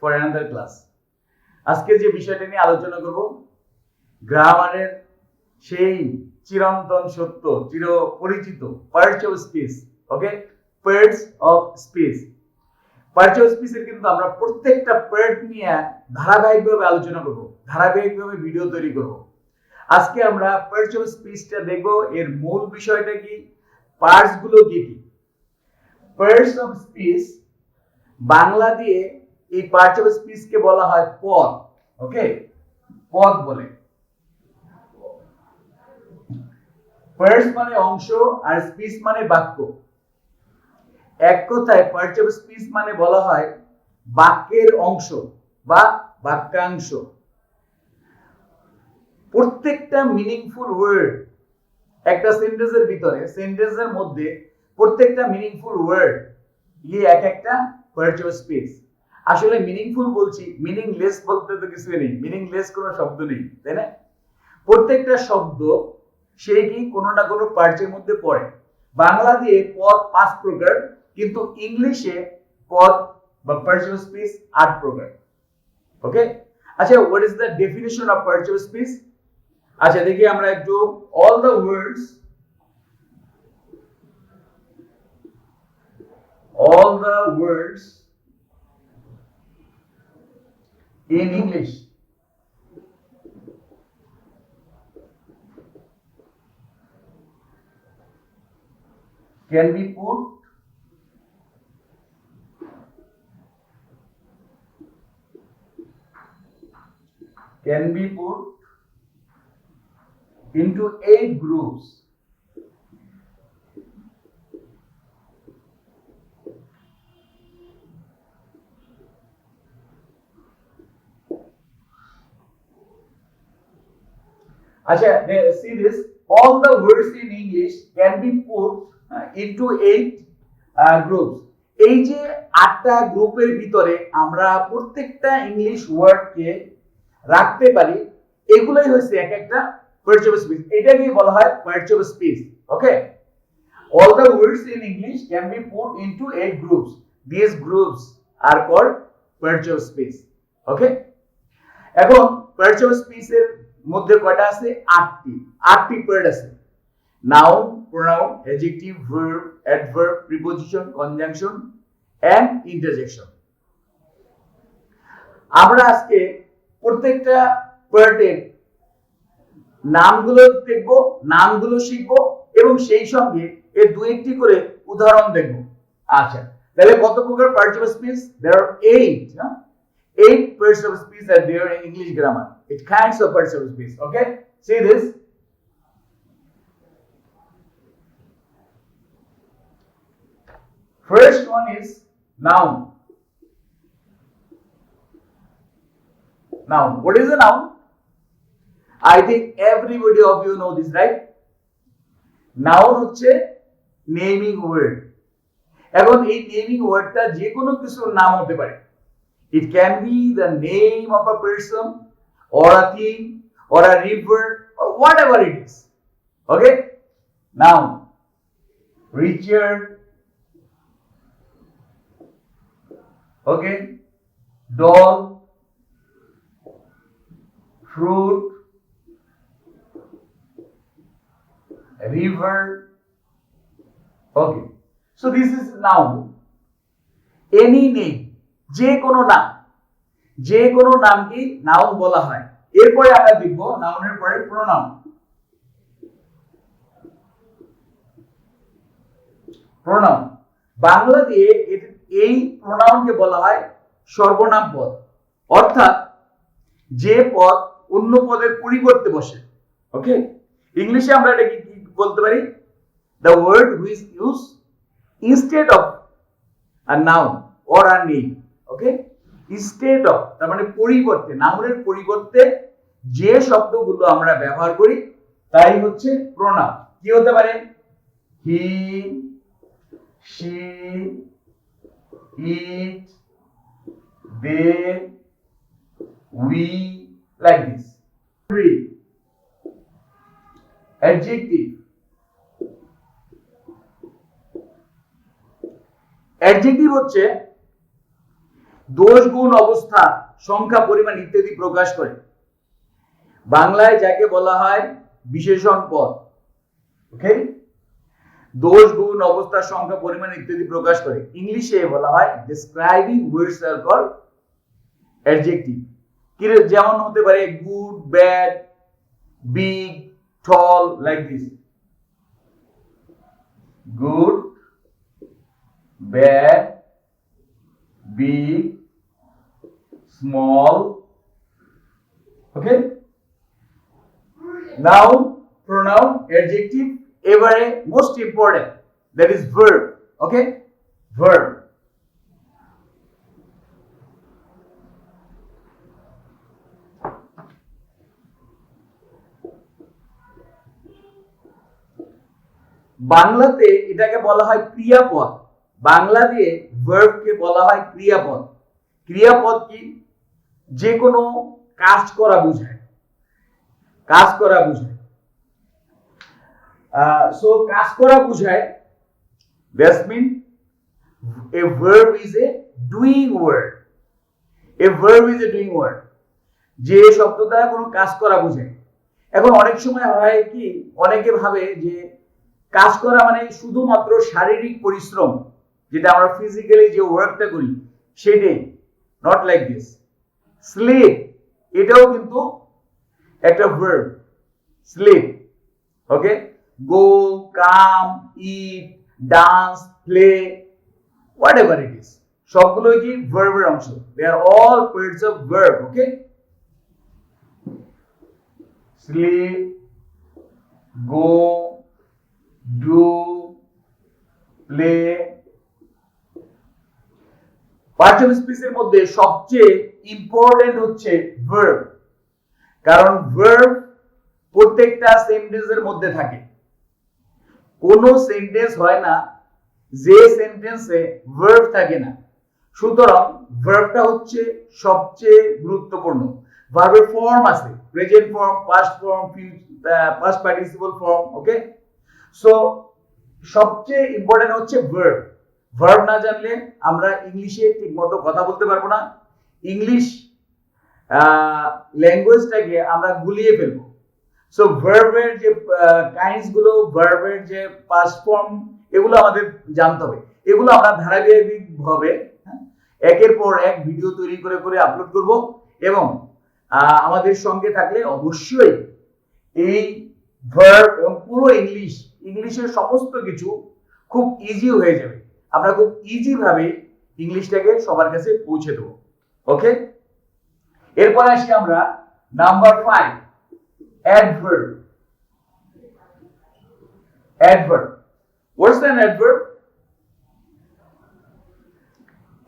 for another class. আজকে যে বিষয়টা নিয়ে আলোচনা করব গ্রামারের সেই চিরন্তন সত্য চির পরিচিত parts of speech. Okay, parts of speech. Parts of স্পিচের কিন্তু আমরা প্রত্যেকটা পার্ট নিয়ে ধারাবাহিকভাবে আলোচনা করব, ধারাবাহিকভাবে ভিডিও তৈরি করব। আজকে আমরা পার্টস অফ স্পিচটা দেখব, এর মূল বিষয়টা কি, পার্টস গুলো কি কি। পার্টস অফ স্পিচ বাংলা দিয়ে এই পার্টস অফ স্পিচ কে বলা হয় পদ। ওকে, পদ বলে। পার্টস মানে অংশ আর স্পিচ মানে বাক্য। এক কথায় পার্টস অফ স্পিচ মানে বলা হয় বাক্যের অংশ বা বাক্যাংশ। প্রত্যেকটা মিনিংফুল ওয়ার্ড একটা সেন্টেন্সের ভিতরে, সেন্টেন্সের মধ্যে প্রত্যেকটা মিনিংফুল ওয়ার্ড এই এক একটা পার্টস অফ স্পিচ। আসলে মিনিংফুল বলছি, মিনিংলেস বলতে তো কিছু নেই, মিনিংলেস কোনো শব্দ নেই, তাই না? প্রত্যেকটা শব্দ সেই কি কোনো না কোনো পার্টসের মধ্যে পড়ে। বাংলা দিয়ে পদ 5 প্রকার, কিন্তু ইংলিশে পদ বা পার্টস অফ স্পিচ 8 প্রকার। ওকে, আচ্ছা, what is the definition of parts of speech? আচ্ছা, দেখি আমরা একটু all the words in English can be put into 8 groups. Acha, see this, all the words in English can be put into 8 groups. এই যে 8টা গ্রুপের ভিতরে আমরা প্রত্যেকটা ইংলিশ ওয়ার্ডকে রাখতে পারি, এগুলাই হচ্ছে এক একটা পার্টস অফ স্পিচ। এটাকেই বলা হয় parts of speech. Okay, all the words in English can be put into 8 groups. These groups are called parts of speech. Okay, এখন পার্টস অফ স্পিচের মধ্যে কয়টা আছে? 8টি পার্ট আছে। Noun, pronoun, adjective, verb, adverb, preposition, conjunction and interjection. আমরা আজকে প্রত্যেকটা পার্টের নামগুলো দেখব, নামগুলো শিখব এবং সেই সঙ্গে এর দুই একটি করে উদাহরণ দেখব। আচ্ছা, তাহলে কত প্রকার parts of speech? There are 8 parts of speech are there in English grammar. 8 kinds of parts of speech. Okay, see this. First one is noun. Noun. What is a noun? I think everybody of you know this, right? Noun হচ্ছে naming word. এখন এই naming ওয়ার্ডটা যে কোনো কিছুর নাম হতে পারে। It can be the name of a person or a thing or a river or whatever it is. Okay, noun. Richard, okay, doll, fruit, river. Okay, so this is noun. Any name, যে কোনো নাম, যে কোনো নামকে noun বলা হয়। এরপরে আমরা দেখব নাউনের পরে প্রোনাউন। প্রোনাউন বাংলা দিয়ে এই প্রোনাউনকে বলা হয় সর্বনাম পদ, অর্থাৎ যে পদ অন্য পদের পরিবর্তে বসে। ওকে, ইংলিশে আমরা এটাকে কি বলতে পারি? The word which is used instead of a noun or a name. Okay, instead of তার মানে পরিবর্তে, নাউনের পরিবর্তে যে শব্দগুলো আমরা ব্যবহার করি তাই হচ্ছে প্রোনাউন। কি হতে পারে? হি, she, it, they, we, like this. Adjective. Adjective হচ্ছে দোষ গুণ অবস্থা সংখ্যা পরিমাণ ইত্যাদি প্রকাশ করে। বাংলায় যাকে বলা হয় বিশেষণ পদ। ওকে, দোষ গুণ অবস্থা সংখ্যা পরিমাণ ইত্যাদি প্রকাশ করে। ইংলিশে বলা হয় describing words are called adjective. কি যেমন হতে পারে good, bad, big, tall, like this. Good, bad, big, small. Okay, noun, pronoun, adjective, every most important, that is verb. Okay, verb. বাংলাতে এটাকে বলা হয় ক্রিয়াপদ। বাংলা দিয়ে ভার্ব কে বলা হয় ক্রিয়াপদ। ক্রিয়াপদ কি? যে কোনো কাজ করা বোঝায়, কাজ করা বোঝায়। সো কাজ করা বোঝায়, that's mean a verb is a doing word. A verb is a doing word, যে শব্দ দ্বারা কোনো কাজ করা বোঝায়। এখন অনেক সময় হয় কি, অনেকে ভাবে যে কাজ করা মানে শুধুমাত্র শারীরিক পরিশ্রম, যেটা আমরা ফিজিক্যালি যে ওয়ার্কটা করি সেটাই। Not like this. স্লিপ, এটাও কিন্তু একটা verb, sleep. Okay, go, come, eat, dance, play, whatever it is, সবগুলোই কি ভার্বের অংশ। They are all parts of verb. Okay, sleep, go, do, play. Parts of স্পিচের মধ্যে সবচেয়ে ইম্পর্টেন্ট হচ্ছে ভার্ব, কারণ ভার্ব প্রত্যেকটা সেন্টেন্সের মধ্যে থাকে। কোনো সেন্টেন্স হয় না যে সেন্টেন্সে ভার্ব থাকে না। সুতরাং ভার্বটা হচ্ছে সবচেয়ে গুরুত্বপূর্ণ। ভার্বের ফর্ম আছে, present form, past form, past participle form. Okay, so সবচেয়ে ইম্পর্টেন্ট হচ্ছে ভার্ব। ভার্ব না জানলে আমরা ইংলিশে ঠিকমতো কথা বলতে পারবো না। ইংলিশ ল্যাঙ্গুয়েজটাকে আমরা গুলিয়ে ফেলবো। সো ভার্বের যে কাইন্ডস গুলো, ভার্বের যে পাস্ট ফর্ম, এগুলো আমাদের জানতে হবে। এগুলো আমরা ধারাবাহিক ভাবে একের পর এক ভিডিও তৈরি করে করে আপলোড করব, এবং আমাদের সঙ্গে থাকলে অবশ্যই এই ভার্ব এবং পুরো ইংলিশের সমস্ত কিছু খুব ইজি হয়ে যাবে। আমরা খুব ইজি ভাবে ইংলিশটাকে সবার কাছে পৌঁছে দেবো। ওকে, এরপর আসি আমরা number 5, adverb. Adverb, what's an adverb?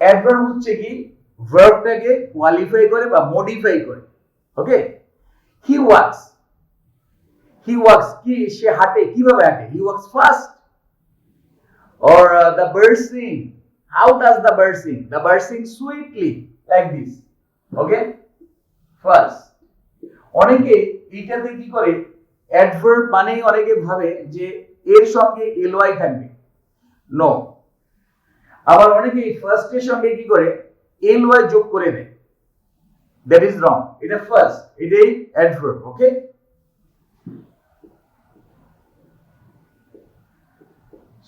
Adverb হচ্ছে কি ভার্বটাকে কোয়ালিফাই করে বা মডিফাই করে। ওকে, হি ওয়াক্স, হি ওয়াক্স কি, সে হাঁটে, কিভাবে হাঁটে? He walks fast. Or the bird sing, how does the bird sing? The bird sings sweetly, like this. Okay, first, অনেকে এইটাতে কি করে, অ্যাডভার্ব মানেই অনেকে ভাবে যে এর সঙ্গে ly থাকবে। নো, আবার অনেকে ফার্স্ট এর সঙ্গে কি করে ly যোগ করে দেয়। That is wrong. এটা ফার্স্ট, এটাই adverb. Okay,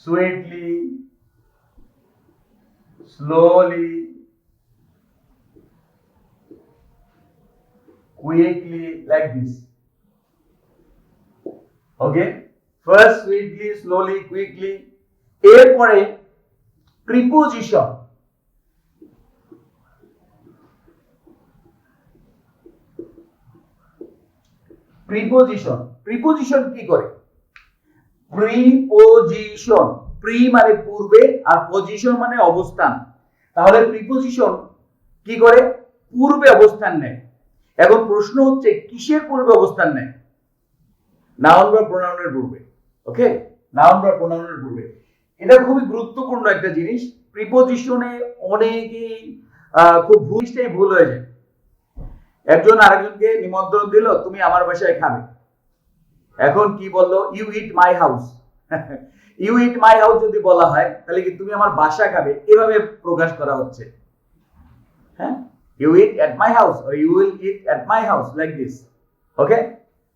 sweetly, slowly, quickly, like this. Okay, first sweetly, slowly, quickly. এরপরে প্রিপোজিশন। প্রিপোজিশন, প্রিপোজিশন কি করে? প্রিপোজিশন, প্রি মানে পূর্বে, আর পজিশন মানে অবস্থান। তাহলে প্রিপোজিশন কি করে? পূর্বে অবস্থান নেয়। এখন প্রশ্ন হচ্ছে কিসের পূর্বে অবস্থান নেয়? নাউন বা প্রোনাউনের পূর্বে। ওকে, নাউন বা প্রোনাউনের পূর্বে। এটা খুবই গুরুত্বপূর্ণ একটা জিনিস। প্রিপোজিশনে অনেকেই খুব ভুল হয়ে যায়। একজন আরেকজনকে নিমন্ত্রণ দিল, তুমি আমার বাসায় খাবে। এখন কি বললো? You eat my house. You eat my house যদি বলা হয়, তাহলে কি তুমি আমার বাসা খাবে, এভাবে প্রকাশ করা হচ্ছে। হ্যাঁ, you eat at my house or you will eat at my house, like this. Okay,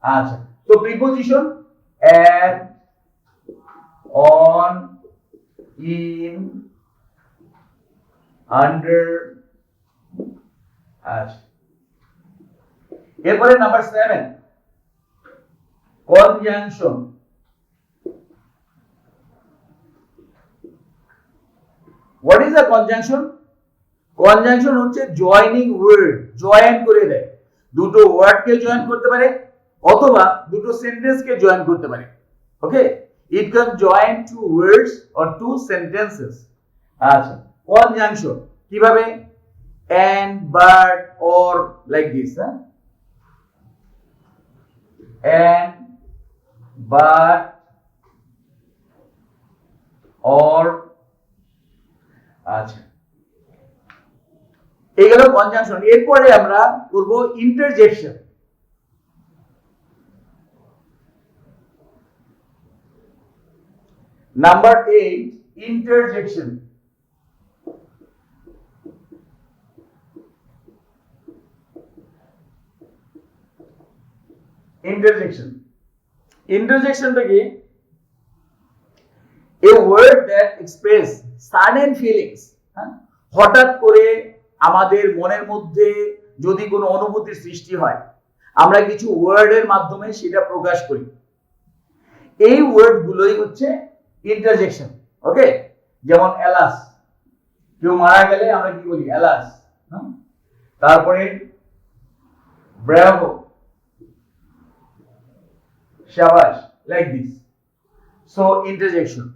আচ্ছা, তো preposition at, on, in, under, আচ্ছা, এরপরে number 7, conjunction. What is a conjunction? Conjunction হচ্ছে জয়েনিং ওয়ার্ড, জয়েন করে দেয়, দুটো ওয়ার্ডকে জয়েন করতে পারে অথবা দুটো সেন্টেন্সকে জয়েন করতে পারে। Okay, it can join two words or two sentences. আচ্ছা, কনজাংশন কিভাবে? and, but, or, like this, and, but, or, আচ্ছা, এগুলো কনজাংশন। এরপরে আমরা করব ইন্টারজেকশন। Number 8, interjection. ইন্টারজেকশন, ইন্টারজেকশনটা কি? a word that express sudden feelings, হঠাৎ করে আমাদের মনের মধ্যে যদি কোনো অনুভূতির সৃষ্টি হয়, আমরা কিছু ওয়ার্ডের মাধ্যমে সেটা প্রকাশ করি। এই ওয়ার্ড গুলোই হচ্ছে ইন্টারজেকশন। ওকে, যেমন এলাস, কেউ মারা গেলে আমরা কি বলি? এলাস। তারপরে Bravo, শাবাশ, like this. So interjection.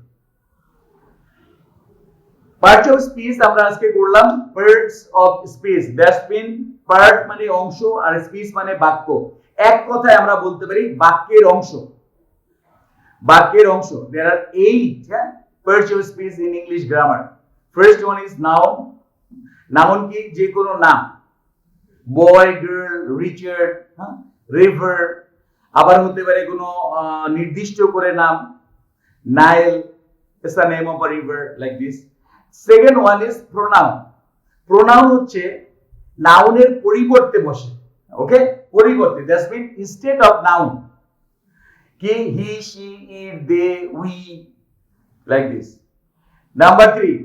Parts of speech আমরা আজকে করলাম parts of speech. That's mean part মানে অংশ আর speech মানে বাক্য। এক কথায় আমরা বলতে পারি বাক্যের অংশ। বাক্যের অংশ। There are 8 parts of speech in English grammar. First one is noun. Noun কি? যে কোনো নাম। Boy, girl, Richard, river, আবার হতে পারে কোনো নির্দিষ্ট করে নাম, Nile, it's the name of a river, like this. Second one is pronoun. Pronoun হচ্ছে নাউনের পরিবর্তে বসে। ওকে, পরিবর্তে, that means instead of noun, কি? he, she, it, they, we, like this. Number 3,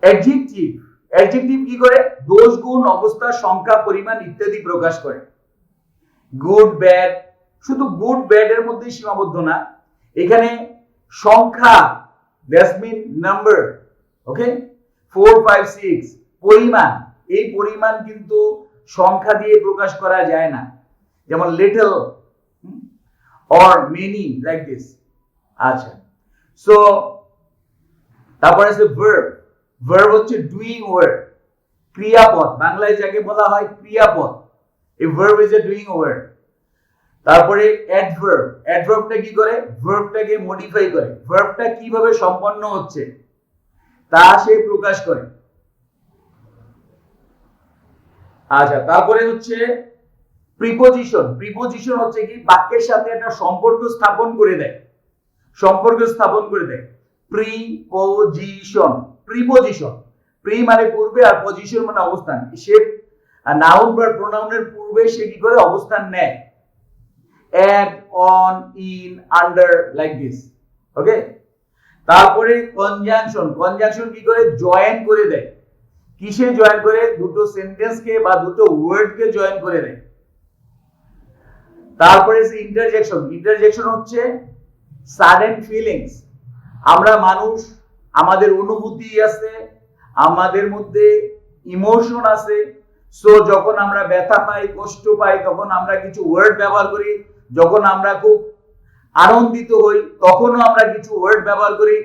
adjective. Adjective কি করে? দোষ, গুণ, অবস্থা, সংখ্যা, পরিমাণ ইত্যাদি প্রকাশ করে। গুড, ব্যাড, শুধু গুড ব্যাড এর মধ্যেই সীমাবদ্ধ না, এখানে সংখ্যা, দ্যাটস মিন নাম্বার। ওকে, 4, 5, 6, পরিমাণ, এই পরিমাণ কিন্তু সংখ্যা দিয়ে প্রকাশ করা যায় না, যেমন little or many, like this. আচ্ছা, সো তারপরে আছে ভার্ব। ভার্ব হচ্ছে ডুইং ওয়ার্ড, ক্রিয়াপদ, বাংলায় যাকে বলা হয় ক্রিয়াপদ। A verb is a doing word. তারপরে adverb. Adverbটা কি করে? ভার্বটাকে মডিফাই করে, ভার্বটা কিভাবে সম্পন্ন হচ্ছে তা সে প্রকাশ করে। আচ্ছা, তারপরে হচ্ছে প্রিপোজিশন। প্রিপোজিশন হচ্ছে কি? বাক্যের সাথে একটা সম্পর্ক স্থাপন করে দেয়, সম্পর্ক স্থাপন করে দেয়। প্রিপোজিশন, প্রিপোজিশন, প্রি মানে পূর্বে আর পজিশন মানে অবস্থান। সে নাউন বা প্রোনাউনের পূর্বে সে কি করে অবস্থান নেয়। at, on, in, under, like this. ওকে, তারপরে কনজাংশন। কনজাংশন কি করে? জয়েন করে দেয়। কিসে জয়েন করে? দুটো সেন্টেন্সকে বা দুটো ওয়ার্ডকে জয়েন করে দেয়। তারপরে ইন্টারজেকশন। ইন্টারজেকশন হচ্ছে সাডেন ফিলিংস। আমরা মানুষ, আমাদের অনুভূতি আছে, আমাদের মধ্যে ইমোশন আছে। সো যখন আমরা ব্যথা পাই, কষ্ট পাই, তখন আমরা কিছু ওয়ার্ড ব্যবহার করি। যখন আমরা খুব আনন্দিত হই, তখনও আমরা কিছু ওয়ার্ড ব্যবহার করি।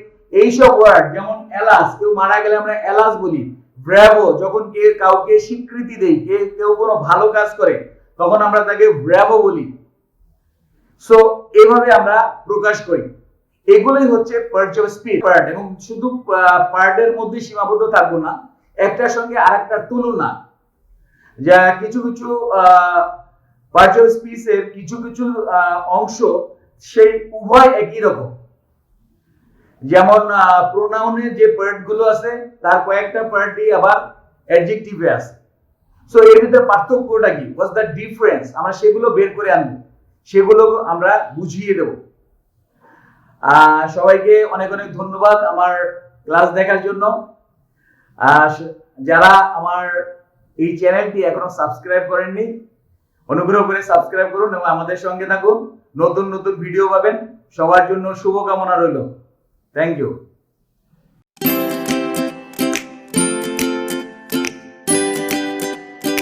এইসব ওয়ার্ড, যেমন এলাস, কেউ মারা গেলে আমরা এলাস বলি। ব্রাভো, যখন কাউকে স্বীকৃতি দেই, কেউ কোনো ভালো কাজ করে, তখন আমরা তাকে ব্রাভো বলি। সো এইভাবে আমরা প্রকাশ করি। এগুলোই হচ্ছে পার্টস অফ স্পিচ। পার্ট, এবং শুধু পার্টের মধ্যে সীমাবদ্ধ থাকবো না, একটার সঙ্গে আরেকটার তুলনা। যা কিছু কিছু পার্টস অফ স্পিচের কিছু কিছু অংশ সেই উভয় একই রকম। যেমন প্রোনাউনের যে পার্ট গুলো আছে তার কয়েকটা পার্টই আবার অ্যাডজেক্টিভে আছে। সো এর ভিতরে পার্থক্যটা কি, হোয়াটস দ্য ডিফারেন্স, আমরা সেগুলো বের করে আনবো, সেগুলো আমরা বুঝিয়ে দেব। সবাইকে অনেক অনেক ধন্যবাদ আমার ক্লাস দেখার জন্য। যারা আমার এই চ্যানেলটি এখনো সাবস্ক্রাইব করেননি, অনুগ্রহ করে সাবস্ক্রাইব করুন এবং আমাদের সঙ্গে থাকুন। নতুন নতুন ভিডিও পাবেন। সবার জন্য শুভকামনা রইল। Thank you.